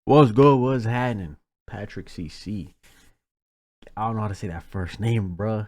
What's good? What's happening? Patrick CC. I don't know how to say that first name, bruh.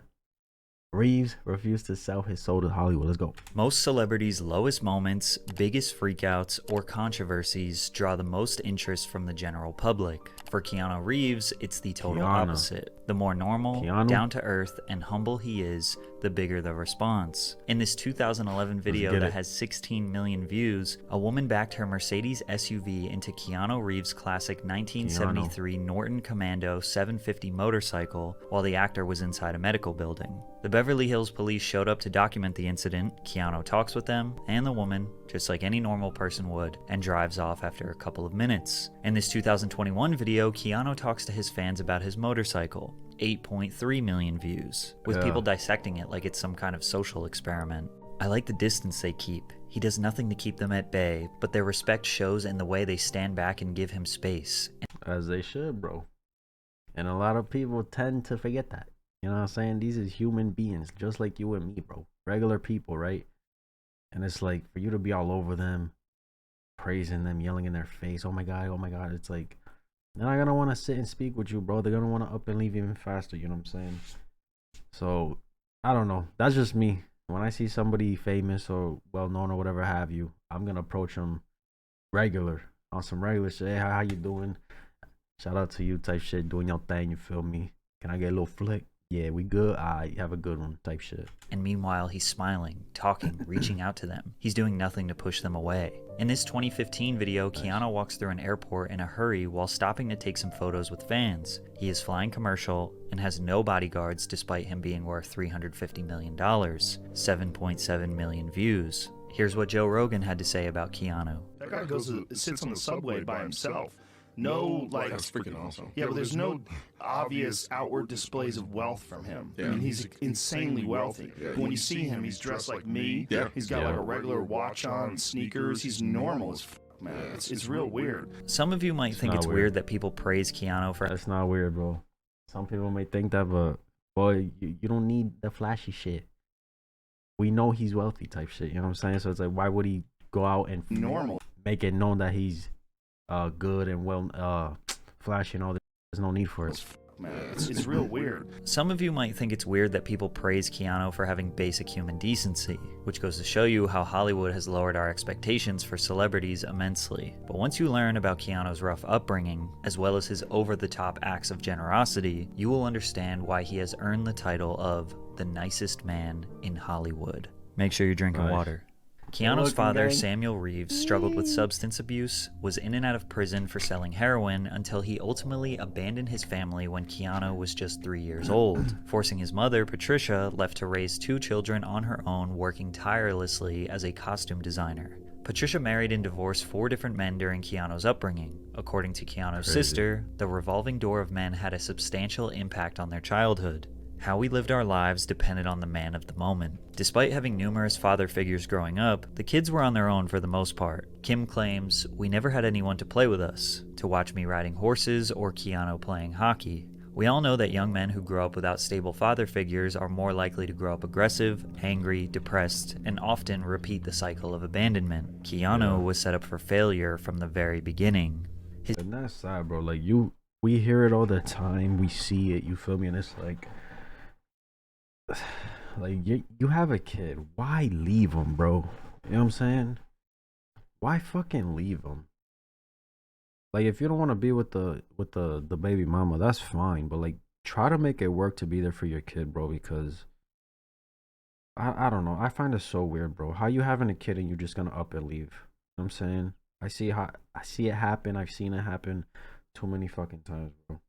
Reeves refused to sell his soul to Hollywood. Let's go. Most celebrities' lowest moments, biggest freakouts, or controversies draw the most interest from the general public. For Keanu Reeves, it's the total opposite. The more normal, down-to-earth, and humble he is, the bigger the response. In this 2011 video that has 16 million views, a woman backed her Mercedes SUV into Keanu Reeves' classic 1973 Norton Commando 750 motorcycle while the actor was inside a medical building. The Beverly Hills police showed up to document the incident. Keanu talks with them and the woman, just like any normal person would, and drives off after a couple of minutes. In this 2021 video, Keanu talks to his fans about his motorcycle. 8.3 million views, with people dissecting it like it's some kind of social experiment. I like the distance they keep. He does nothing to keep them at bay, but their respect shows in the way they stand back and give him space. As they should, bro. And a lot of people tend to forget that. You know what I'm saying? These is human beings, just like you and me, bro. Regular people, right? And it's like, for you to be all over them, praising them, yelling in their face, oh my God, it's like, they're not gonna want to sit and speak with you, bro. They're gonna want to up and leave even faster, you know what I'm saying? So, I don't know. That's just me. When I see somebody famous or well-known or whatever have you, I'm gonna approach them on some regular shit. Hey, how you doing? Shout out to you type shit, doing your thing, you feel me? Can I get a little flick? Yeah, we good? Have a good one type shit. And meanwhile, he's smiling, talking, reaching out to them. He's doing nothing to push them away. In this 2015 video, Keanu walks through an airport in a hurry while stopping to take some photos with fans. He is flying commercial and has no bodyguards despite him being worth $350 million. 7.7 million views. Here's what Joe Rogan had to say about Keanu. That guy sits on the subway by himself. No, like, that's freaking awesome. Yeah, but there's no obvious outward displays of wealth from him. Yeah. I mean, he's insanely wealthy. Yeah. But when you see him, he's dressed like me. Yeah. He's got like a regular watch on, sneakers. He's normal as man. Yeah. It's real weird. Some of you might think it's weird that people praise Keanu for... That's not weird, bro. Some people may think that, but boy, you don't need the flashy shit. We know he's wealthy type shit, you know what I'm saying? So it's like, why would he go out and make it known that he's good and well flashy and all this? There's no need for it. Man, it's real weird. Some of you might think it's weird that people praise Keanu for having basic human decency, which goes to show you how Hollywood has lowered our expectations for celebrities immensely. But once you learn about Keanu's rough upbringing, as well as his over-the-top acts of generosity, you will understand why he has earned the title of the nicest man in Hollywood. Make sure you're drinking water. Keanu's father, Samuel Reeves, struggled with substance abuse, was in and out of prison for selling heroin until he ultimately abandoned his family when Keanu was just 3 years old, forcing his mother, Patricia, left to raise 2 children on her own, working tirelessly as a costume designer. Patricia married and divorced 4 different men during Keanu's upbringing. According to Keanu's sister, the revolving door of men had a substantial impact on their childhood. How we lived our lives depended on the man of the moment. Despite having numerous father figures growing up, the kids were on their own for the most part. Kim claims, "We never had anyone to play with us, to watch me riding horses or Keanu playing hockey." We all know that young men who grow up without stable father figures are more likely to grow up aggressive, angry, depressed, and often repeat the cycle of abandonment. Keanu was set up for failure from the very beginning. And that's sad, bro. Like, we hear it all the time. We see it, you feel me? And it's like you have a kid, why leave him, bro? You know what I'm saying? Why fucking leave him? Like, if you don't want to be with the baby mama, that's fine, but like, try to make it work to be there for your kid, bro, because I don't know, I find it so weird, bro. How you having a kid and you're just gonna up and leave? You know what I'm saying? I see it happen. I've seen it happen too many fucking times, bro.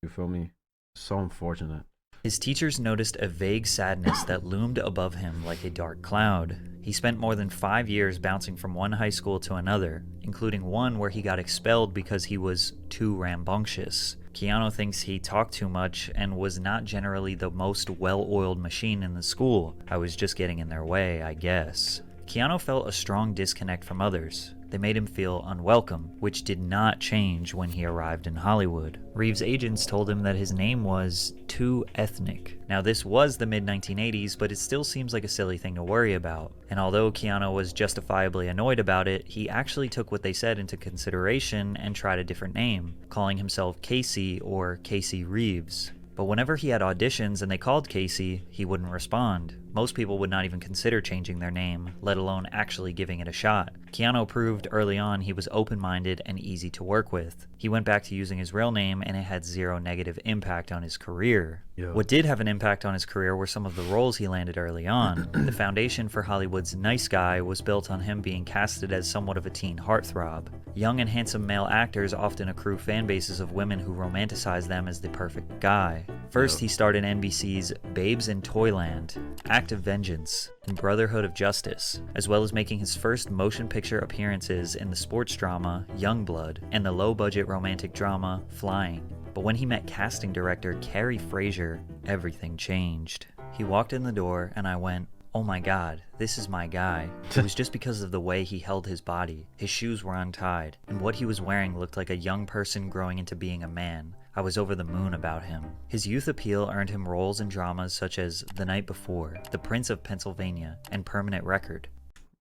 You feel me? So unfortunate. His teachers noticed a vague sadness that loomed above him like a dark cloud. He spent more than 5 years bouncing from one high school to another, including one where he got expelled because he was too rambunctious. Keanu thinks he talked too much and was not generally the most well-oiled machine in the school. I was just getting in their way, I guess. Keanu felt a strong disconnect from others. They made him feel unwelcome, which did not change when he arrived in Hollywood. Reeves' agents told him that his name was too ethnic. Now this was the mid-1980s, but it still seems like a silly thing to worry about. And although Keanu was justifiably annoyed about it, he actually took what they said into consideration and tried a different name, calling himself Casey or Casey Reeves. But whenever he had auditions and they called Casey, he wouldn't respond. Most people would not even consider changing their name, let alone actually giving it a shot. Keanu proved early on he was open-minded and easy to work with. He went back to using his real name and it had zero negative impact on his career. Yeah. What did have an impact on his career were some of the roles he landed early on. The foundation for Hollywood's nice guy was built on him being casted as somewhat of a teen heartthrob. Young and handsome male actors often accrue fan bases of women who romanticize them as the perfect guy. First, he starred in NBC's Babes in Toyland, Act of Vengeance, and Brotherhood of Justice, as well as making his first motion picture appearances in the sports drama Youngblood and the low-budget romantic drama Flying. But when he met casting director Carrie Fraser, everything changed. He walked in the door and I went, "Oh my god, this is my guy." It was just because of the way he held his body. His shoes were untied, and what he was wearing looked like a young person growing into being a man. I was over the moon about him. His youth appeal earned him roles in dramas such as The Night Before, The Prince of Pennsylvania, and Permanent Record.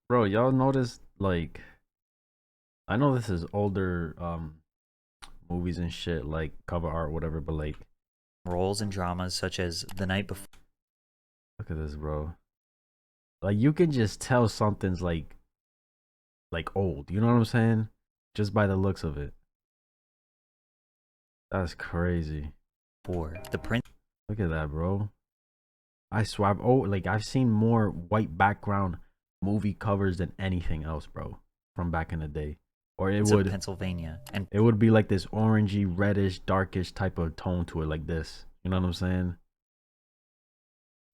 Bro, y'all noticed, like, I know this is older movies and shit, like cover art, whatever, but like, Roles in dramas such as The Night Before. look at this, bro. Like, you can just tell something's like old. You know what I'm saying? Just by the looks of it. That's crazy. The Prince. Look at that, bro. I swear, I've seen more white background movie covers than anything else, bro, from back in the day. Or it would Pennsylvania, and it would be like this orangey, reddish, darkish type of tone to it, like this. You know what I'm saying?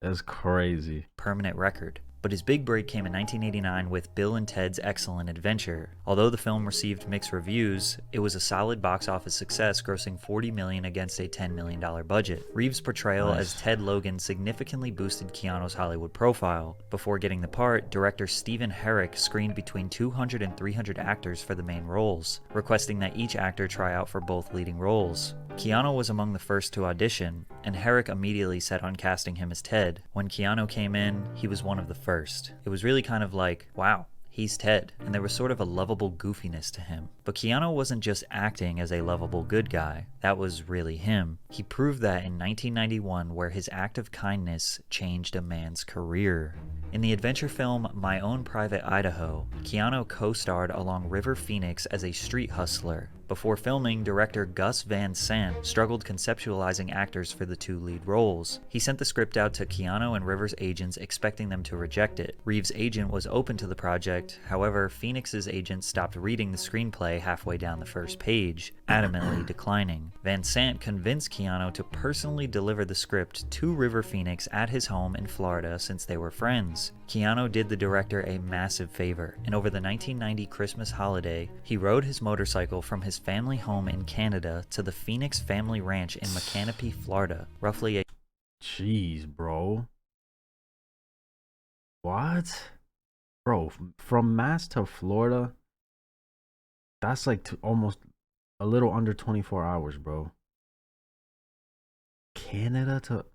That's crazy. Permanent Record. But his big break came in 1989 with Bill and Ted's Excellent Adventure. Although the film received mixed reviews, it was a solid box office success, grossing $40 million against a $10 million budget. Reeves' portrayal as Ted Logan significantly boosted Keanu's Hollywood profile. Before getting the part, director Stephen Herrick screened between 200 and 300 actors for the main roles, requesting that each actor try out for both leading roles. Keanu was among the first to audition, and Herrick immediately set on casting him as Ted. When Keanu came in, he was one of the first. It was really kind of like, wow, he's Ted, and there was sort of a lovable goofiness to him. But Keanu wasn't just acting as a lovable good guy. That was really him. He proved that in 1991, where his act of kindness changed a man's career. In the adventure film My Own Private Idaho, Keanu co-starred along River Phoenix as a street hustler. Before filming, director Gus Van Sant struggled conceptualizing actors for the two lead roles. He sent the script out to Keanu and River's agents expecting them to reject it. Reeves' agent was open to the project, however, Phoenix's agent stopped reading the screenplay halfway down the first page, adamantly declining. Van Sant convinced Keanu to personally deliver the script to River Phoenix at his home in Florida since they were friends. Keanu did the director a massive favor, and over the 1990 Christmas holiday, he rode his motorcycle from his family home in Canada to the Phoenix family ranch in Macanopy, Florida, roughly a... Jeez, bro. What? Bro, from Mass to Florida, that's like almost a little under 24 hours, bro. Canada to...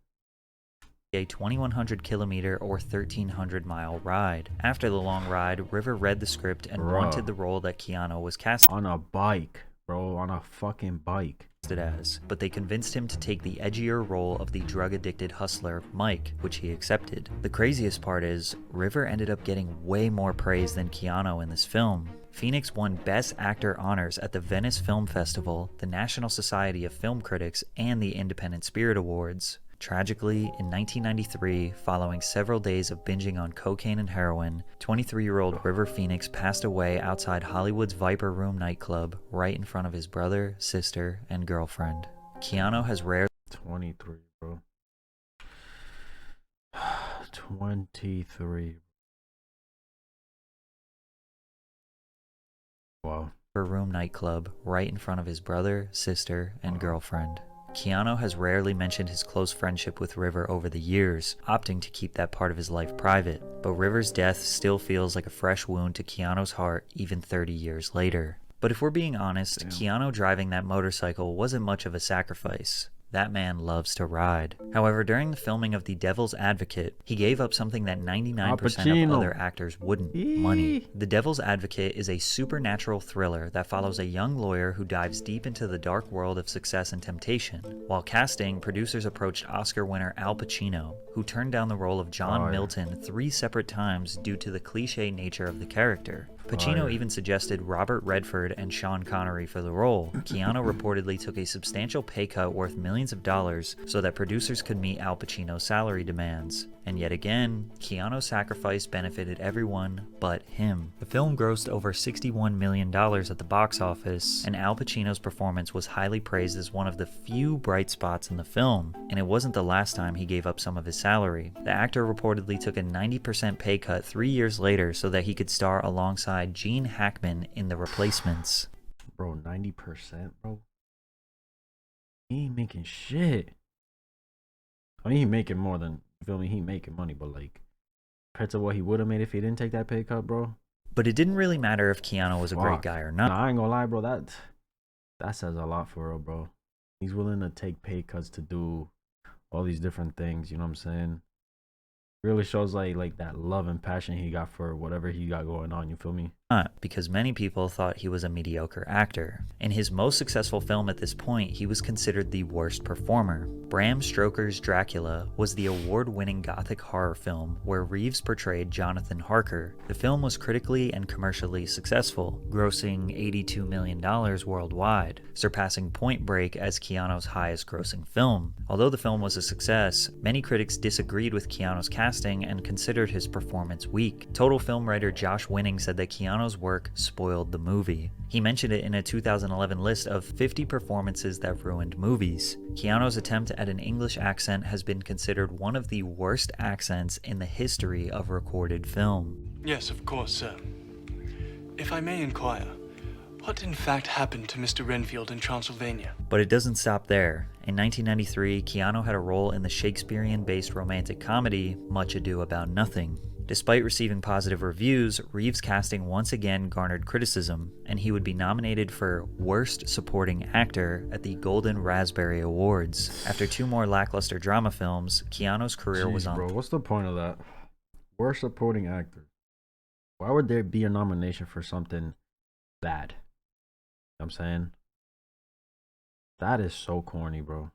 a 2,100 kilometer or 1,300 mile ride. After the long ride, River read the script and wanted the role that Keanu was cast on a bike, bro, on a fucking bike. As, but they convinced him to take the edgier role of the drug-addicted hustler, Mike, which he accepted. The craziest part is, River ended up getting way more praise than Keanu in this film. Phoenix won Best Actor honors at the Venice Film Festival, the National Society of Film Critics, and the Independent Spirit Awards. Tragically, in 1993, following several days of binging on cocaine and heroin, 23-year-old River Phoenix passed away outside Hollywood's Viper Room nightclub, right in front of his brother, sister, and girlfriend. Keanu has rarely... 23, bro. 23. Wow. Room nightclub, right in front of his brother, sister, and girlfriend. Keanu has rarely mentioned his close friendship with River over the years, opting to keep that part of his life private. But River's death still feels like a fresh wound to Keanu's heart even 30 years later. But if we're being honest, Keanu driving that motorcycle wasn't much of a sacrifice. That man loves to ride. However, during the filming of The Devil's Advocate, he gave up something that 99% of other actors wouldn't: money. The Devil's Advocate is a supernatural thriller that follows a young lawyer who dives deep into the dark world of success and temptation. While casting, producers approached Oscar winner Al Pacino, who turned down the role of John Milton 3 separate times due to the cliche nature of the character. Pacino even suggested Robert Redford and Sean Connery for the role. Keanu reportedly took a substantial pay cut worth millions of dollars so that producers could meet Al Pacino's salary demands. And yet again, Keanu's sacrifice benefited everyone but him. The film grossed over $61 million at the box office, and Al Pacino's performance was highly praised as one of the few bright spots in the film, and it wasn't the last time he gave up some of his salary. The actor reportedly took a 90% pay cut 3 years later so that he could star alongside Gene Hackman in The Replacements. Bro, 90%, bro? He ain't making shit. I mean, he making more than, you feel me? He making money, but like, compared to what he would have made if he didn't take that pay cut, bro. But it didn't really matter if Keanu was a great guy or not. Nah, I ain't gonna lie, bro. That says a lot for real, bro. He's willing to take pay cuts to do all these different things, you know what I'm saying? Really shows like that love and passion he got for whatever he got going on, you feel me? Not because many people thought he was a mediocre actor. In his most successful film at this point, he was considered the worst performer. Bram Stoker's Dracula was the award-winning gothic horror film where Reeves portrayed Jonathan Harker. The film was critically and commercially successful, grossing $82 million worldwide, surpassing Point Break as Keanu's highest-grossing film. Although the film was a success, many critics disagreed with Keanu's casting and considered his performance weak. Total film writer Josh Winning said that Keanu's work spoiled the movie. He mentioned it in a 2011 list of 50 performances that ruined movies. Keanu's attempt at an English accent has been considered one of the worst accents in the history of recorded film. Yes, of course, sir. If I may inquire, what in fact happened to Mr. Renfield in Transylvania? But it doesn't stop there. In 1993, Keanu had a role in the Shakespearean-based romantic comedy Much Ado About Nothing. Despite receiving positive reviews, Reeves' casting once again garnered criticism, and he would be nominated for Worst Supporting Actor at the Golden Raspberry Awards. After 2 more lackluster drama films, Keanu's career was on... Bro, what's the point of that? Worst Supporting Actor. Why would there be a nomination for something bad? You know what I'm saying? That is so corny, bro.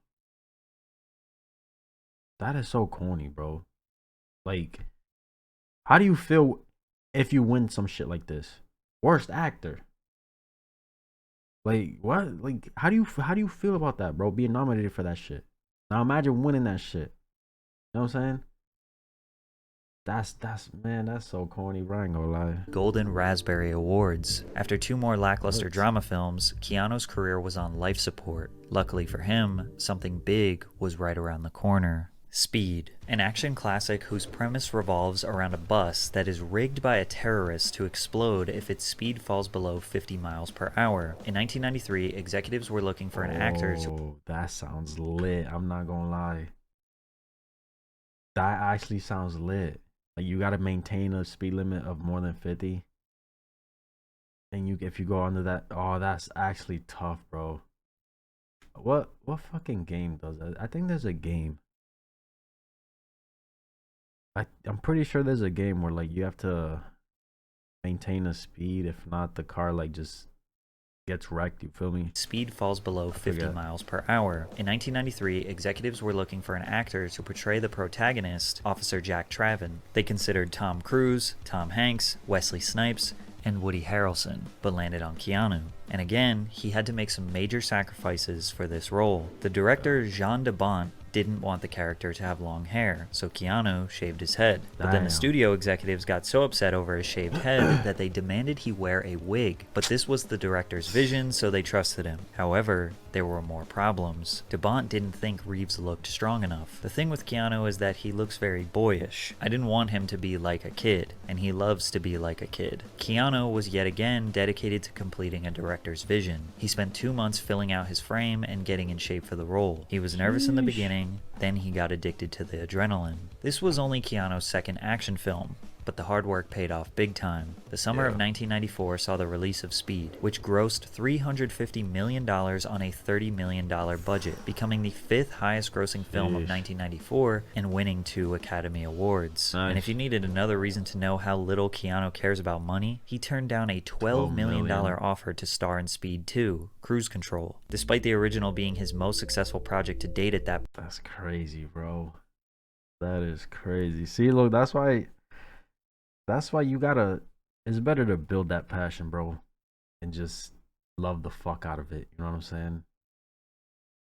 That is so corny, bro. Like... how do you feel if you win some shit like this? Worst actor. Like what? Like how do you feel about that, bro? Being nominated for that shit. Now imagine winning that shit. You know what I'm saying? That's so corny, bro. I ain't gonna lie. Golden Raspberry Awards. After 2 more lackluster drama films, Keanu's career was on life support. Luckily for him, something big was right around the corner. Speed, an action classic whose premise revolves around a bus that is rigged by a terrorist to explode if its speed falls below 50 miles per hour. In 1993, executives were looking for an actor to... Oh, that sounds lit. I'm not gonna lie. That actually sounds lit. Like you gotta maintain a speed limit of more than 50. And if you go under that, oh, that's actually tough, bro. What fucking game does that? I think there's a game. I'm pretty sure there's a game where like you have to maintain a speed. If not, the car like just gets wrecked. You feel me? Speed falls below 50 miles per hour. In 1993, executives were looking for an actor to portray the protagonist, Officer Jack Traven. They considered Tom Cruise, Tom Hanks, Wesley Snipes, and Woody Harrelson, but landed on Keanu. And again, he had to make some major sacrifices for this role. The director Jean de Bont didn't want the character to have long hair, so Keanu shaved his head. But then the Damn. studio executives got so upset over his shaved head that they demanded he wear a wig. But this was the director's vision, so they trusted him. However, there were more problems. DeBont didn't think Reeves looked strong enough. The thing with Keanu is that he looks very boyish. I didn't want him to be like a kid, and he loves to be like a kid. Keanu was yet again dedicated to completing a director's vision. He spent 2 months filling out his frame and getting in shape for the role. He was nervous in the beginning, then he got addicted to the adrenaline. This was only Keanu's second action film, but the hard work paid off big time. The summer of 1994 saw the release of Speed, which grossed $350 million on a $30 million budget, becoming the 5th highest grossing film of 1994 and winning 2 Academy Awards. Nice. And if you needed another reason to know how little Keanu cares about money, he turned down a $12 million offer to star in Speed 2, Cruise Control, despite the original being his most successful project to date at that. That's crazy, bro. That is crazy. See, look, that's why you gotta, it's better to build that passion, bro, and just love the fuck out of it. You know what I'm saying?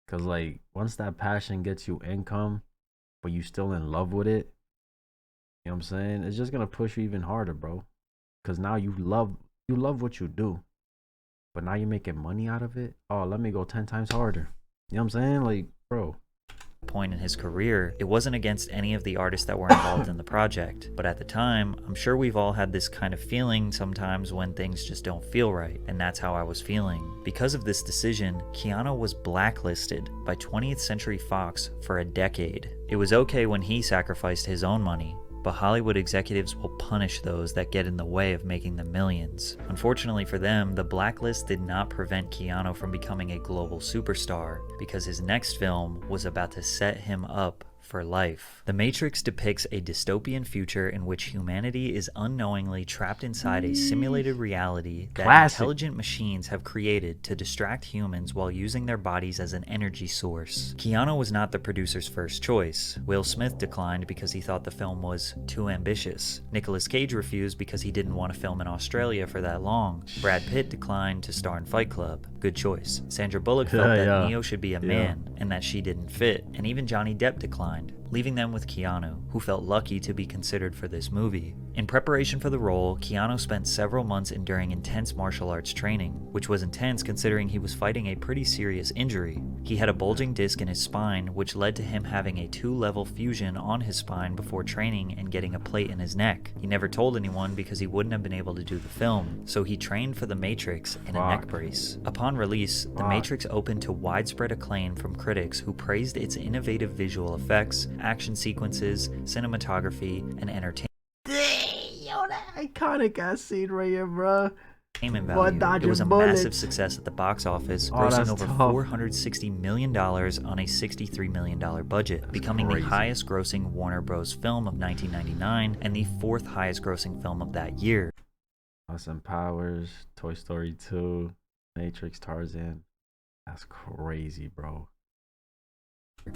Because, like, once that passion gets you income, but you still in love with it, you know what I'm saying? It's just gonna push you even harder, bro. Because now you love what you do, but now you're making money out of it. Oh, let me go 10 times harder. You know what I'm saying? Like, bro. Point in his career, it wasn't against any of the artists that were involved in the project, but at the time, I'm sure we've all had this kind of feeling sometimes when things just don't feel right, and that's how I was feeling. Because of this decision, Keanu was blacklisted by 20th Century Fox for a decade. It was okay when he sacrificed his own money, but Hollywood executives will punish those that get in the way of making the millions. Unfortunately for them, the blacklist did not prevent Keanu from becoming a global superstar, because his next film was about to set him up for life. The Matrix depicts a dystopian future in which humanity is unknowingly trapped inside a simulated reality that intelligent machines have created to distract humans while using their bodies as an energy source. Keanu was not the producer's first choice. Will Smith declined because he thought the film was too ambitious. Nicolas Cage refused because he didn't want to film in Australia for that long. Brad Pitt declined to star in Fight Club. Good choice. Sandra Bullock felt that Neo should be a man and that she didn't fit. And even Johnny Depp declined, leaving them with Keanu, who felt lucky to be considered for this movie. In preparation for the role, Keanu spent several months enduring intense martial arts training, which was intense considering he was fighting a pretty serious injury. He had a bulging disc in his spine, which led to him having a 2-level fusion on his spine before training and getting a plate in his neck. He never told anyone because he wouldn't have been able to do the film, so he trained for The Matrix in a neck brace. Upon release, The Matrix opened to widespread acclaim from critics who praised its innovative visual effects, action sequences, cinematography, and entertainment. Yo, that iconic ass scene right here, bro. Value. It was a massive success at the box office, grossing over $460 million on a $63 million budget, becoming the highest grossing Warner Bros. Film of 1999 and the 4th highest grossing film of that year. Austin Powers, Toy Story 2, Matrix, Tarzan. That's crazy, bro.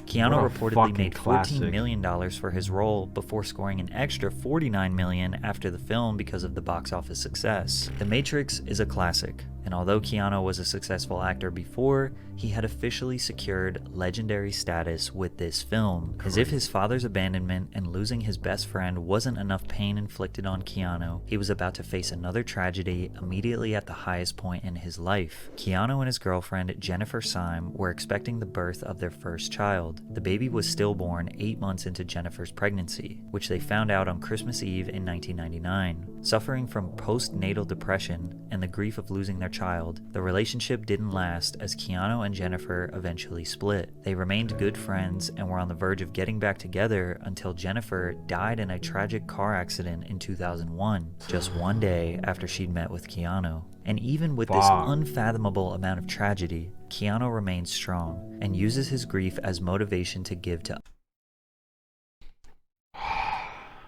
Keanu reportedly made $14 million for his role before scoring an extra $49 million after the film because of the box office success. The Matrix is a classic, and although Keanu was a successful actor before, he had officially secured legendary status with this film. As if his father's abandonment and losing his best friend wasn't enough pain inflicted on Keanu, he was about to face another tragedy immediately at the highest point in his life. Keanu and his girlfriend, Jennifer Syme, were expecting the birth of their first child. The baby was stillborn 8 months into Jennifer's pregnancy, which they found out on Christmas Eve in 1999. Suffering from postnatal depression and the grief of losing their child, the relationship didn't last as Keanu and Jennifer eventually split. They remained good friends and were on the verge of getting back together until Jennifer died in a tragic car accident in 2001, just one day after she'd met with Keanu. And even with this unfathomable amount of tragedy, Keanu remains strong and uses his grief as motivation to give to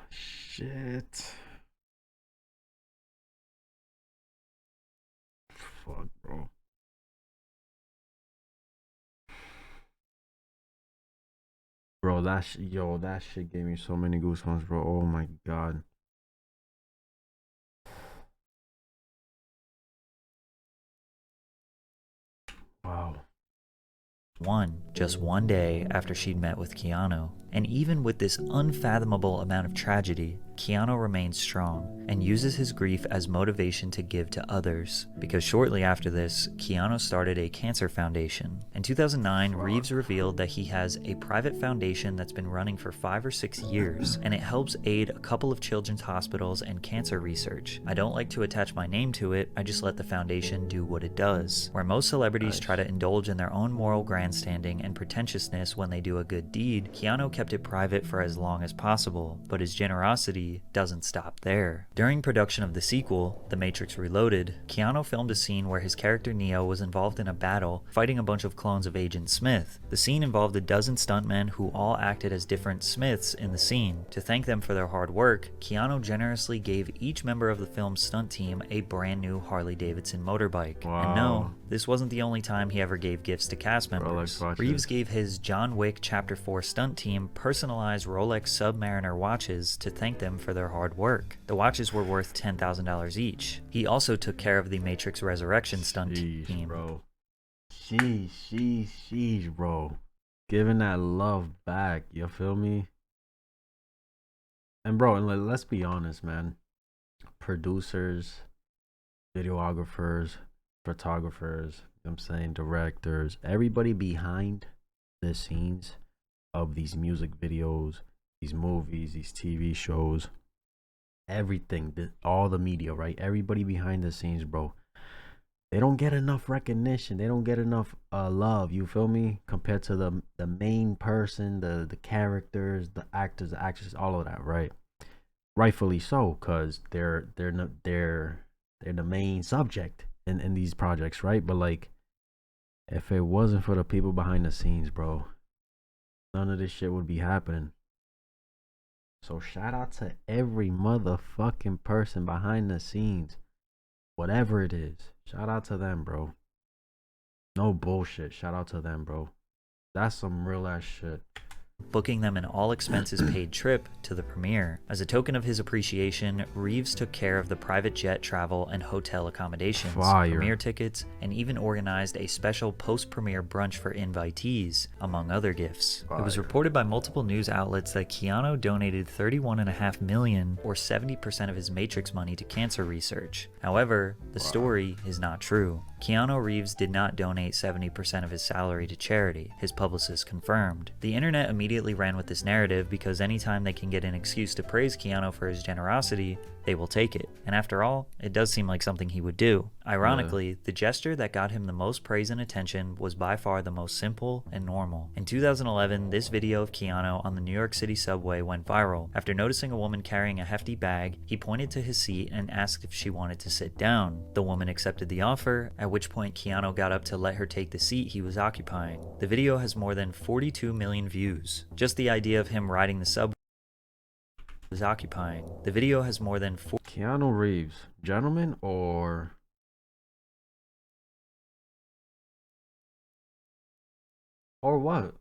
Shit. Fuck, bro. Bro, that shit gave me so many goosebumps, bro. Oh my god. Wow. just one day after she'd met with Keanu. And even with this unfathomable amount of tragedy, Keanu remains strong and uses his grief as motivation to give to others. Because shortly after this, Keanu started a cancer foundation. In 2009, Reeves revealed that he has a private foundation that's been running for 5 or 6 years, and it helps aid a couple of children's hospitals and cancer research. I don't like to attach my name to it, I just let the foundation do what it does. Where most celebrities try to indulge in their own moral grandstanding and pretentiousness when they do a good deed, Keanu kept it private for as long as possible, but his generosity doesn't stop there. During production of the sequel, The Matrix Reloaded, Keanu filmed a scene where his character Neo was involved in a battle fighting a bunch of clones of Agent Smith. The scene involved a dozen stuntmen who all acted as different Smiths in the scene. To thank them for their hard work, Keanu generously gave each member of the film's stunt team a brand new Harley-Davidson motorbike. Wow. And no, this wasn't the only time he ever gave gifts to cast members. Reeves gave his John Wick Chapter 4 stunt team personalized Rolex Submariner watches to thank them for their hard work. The watches were worth $10,000 each. He also took care of the Matrix Resurrection stunt team. Bro. Sheesh, bro. Giving that love back, you feel me? And bro, and let's be honest, man. Producers, videographers, photographers, you know what I'm saying, directors, everybody behind the scenes of these music videos, these movies, these TV shows, everything, all the media, right? Everybody behind the scenes, bro. They don't get enough recognition. They don't get enough love, you feel me? Compared to the main person, the characters, the actors, the actresses, all of that, right? Rightfully so, cause they're the main subject in these projects, right? But like, if it wasn't for the people behind the scenes, bro, none of this shit would be happening. So shout out to every motherfucking person behind the scenes, whatever it is. Shout out to them, bro. No bullshit. Shout out to them, bro. That's some real ass shit. Booking them an all-expenses-paid trip to the premiere. As a token of his appreciation, Reeves took care of the private jet travel and hotel accommodations, premiere tickets, and even organized a special post-premiere brunch for invitees, among other gifts. It was reported by multiple news outlets that Keanu donated $31.5 million, or 70% of his Matrix money, to cancer research. However, the story is not true. Keanu Reeves did not donate 70% of his salary to charity, his publicist confirmed. The internet immediately ran with this narrative because anytime they can get an excuse to praise Keanu for his generosity, they will take it. And after all, it does seem like something he would do. Ironically, the gesture that got him the most praise and attention was by far the most simple and normal. In 2011, this video of Keanu on the New York City subway went viral. After noticing a woman carrying a hefty bag, he pointed to his seat and asked if she wanted to sit down. The woman accepted the offer, at which point Keanu got up to let her take the seat he was occupying. The video has more than 42 million views. Just the idea of him riding the subway was occupying. The video has more than Keanu Reeves, gentleman or what?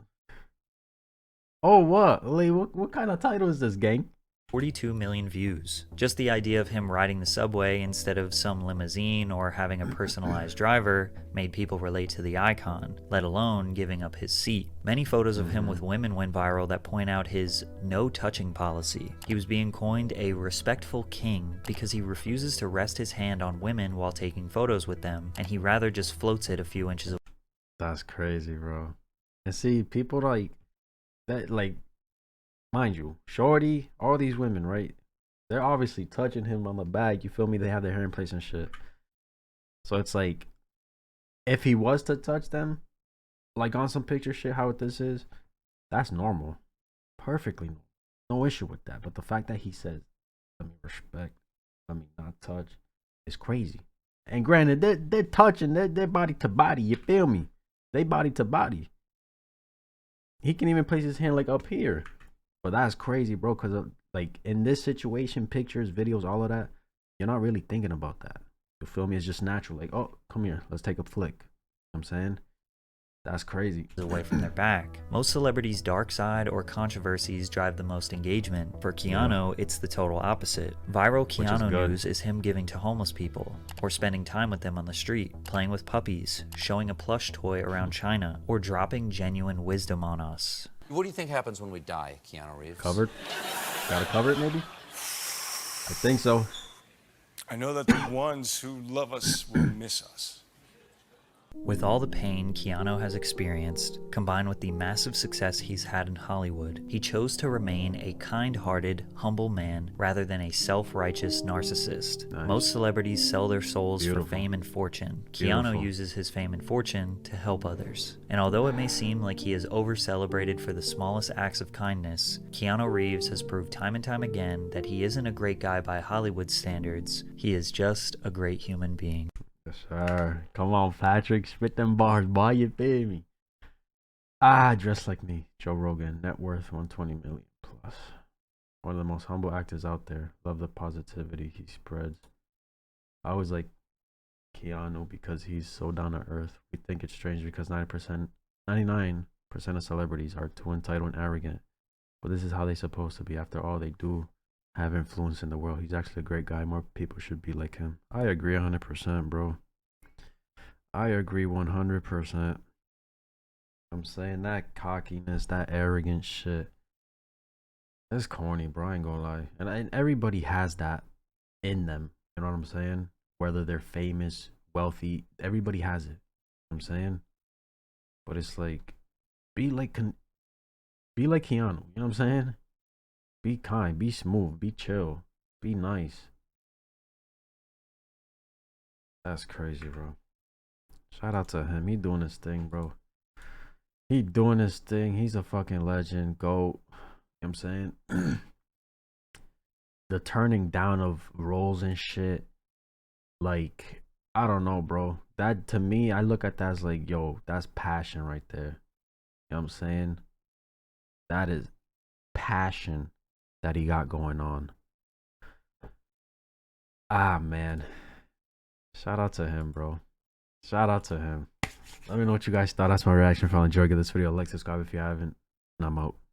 Oh, what? Like, what kind of title is this, gang? 42 million views. Just the idea of him riding the subway instead of some limousine or having a personalized driver made people relate to the icon, let alone giving up his seat. Many photos of him with women went viral that point out his no touching policy. He was being coined a respectful king because he refuses to rest his hand on women while taking photos with them, and he rather just floats it a few inches away. That's crazy, bro. And see, people like that, like, mind you, Shorty, all these women, right? They're obviously touching him on the back. You feel me? They have their hair in place and shit. So it's like, if he was to touch them, like on some picture shit, how this is, that's normal. Perfectly normal. No issue with that. But the fact that he says, let me respect, let me not touch, is crazy. And granted, they're touching, they're body to body. You feel me? They body to body. He can even place his hand like up here. But that's crazy, bro, because like in this situation, pictures, videos, all of that, you're not really thinking about that. You feel me? It's just natural. Like, oh, come here, let's take a flick. You know what I'm saying? That's crazy. Away from their back. Most celebrities' dark side or controversies drive the most engagement. For Keanu, it's the total opposite. Viral Keanu news is him giving to homeless people, or spending time with them on the street, playing with puppies, showing a plush toy around China, or dropping genuine wisdom on us. What do you think happens when we die, Keanu Reeves? Covered? Gotta cover it, maybe? I think so. I know that the ones who love us will miss us. With all the pain Keanu has experienced, combined with the massive success he's had in Hollywood, he chose to remain a kind-hearted, humble man rather than a self-righteous narcissist. Nice. Most celebrities sell their souls for fame and fortune. Keanu uses his fame and fortune to help others. And although it may seem like he is over-celebrated for the smallest acts of kindness, Keanu Reeves has proved time and time again that he isn't a great guy by Hollywood standards. He is just a great human being. Yes, sir. Come on, Patrick. Spit them bars, boy. You feel me? Dress like me. Joe Rogan. Net worth 120 million plus. One of the most humble actors out there. Love the positivity he spreads. I always like Keanu because he's so down to earth. We think it's strange because 99% of celebrities are too entitled and arrogant. But this is how they're supposed to be. After all, they do have influence in the world. He's actually a great guy. More people should be like him. I agree 100%, bro. I agree 100%. I'm saying that cockiness, that arrogant shit, that's corny, bro. I ain't gonna lie. And everybody has that in them. You know what I'm saying? Whether they're famous, wealthy, everybody has it. You know what I'm saying? But it's like, be like Keanu. You know what I'm saying? Be kind, be smooth, be chill, be nice. That's crazy, bro. Shout out to him. He doing his thing, bro. He doing his thing. He's a fucking legend. GOAT. You know what I'm saying? The turning down of roles and shit. Like, I don't know, bro. That, to me, I look at that as like, yo, that's passion right there. You know what I'm saying? That is passion that he got going on. Man. Shout out to him, bro. Shout out to him. Let me know what you guys thought. That's my reaction. If you enjoyed, give this video a like, subscribe if you haven't, and I'm out.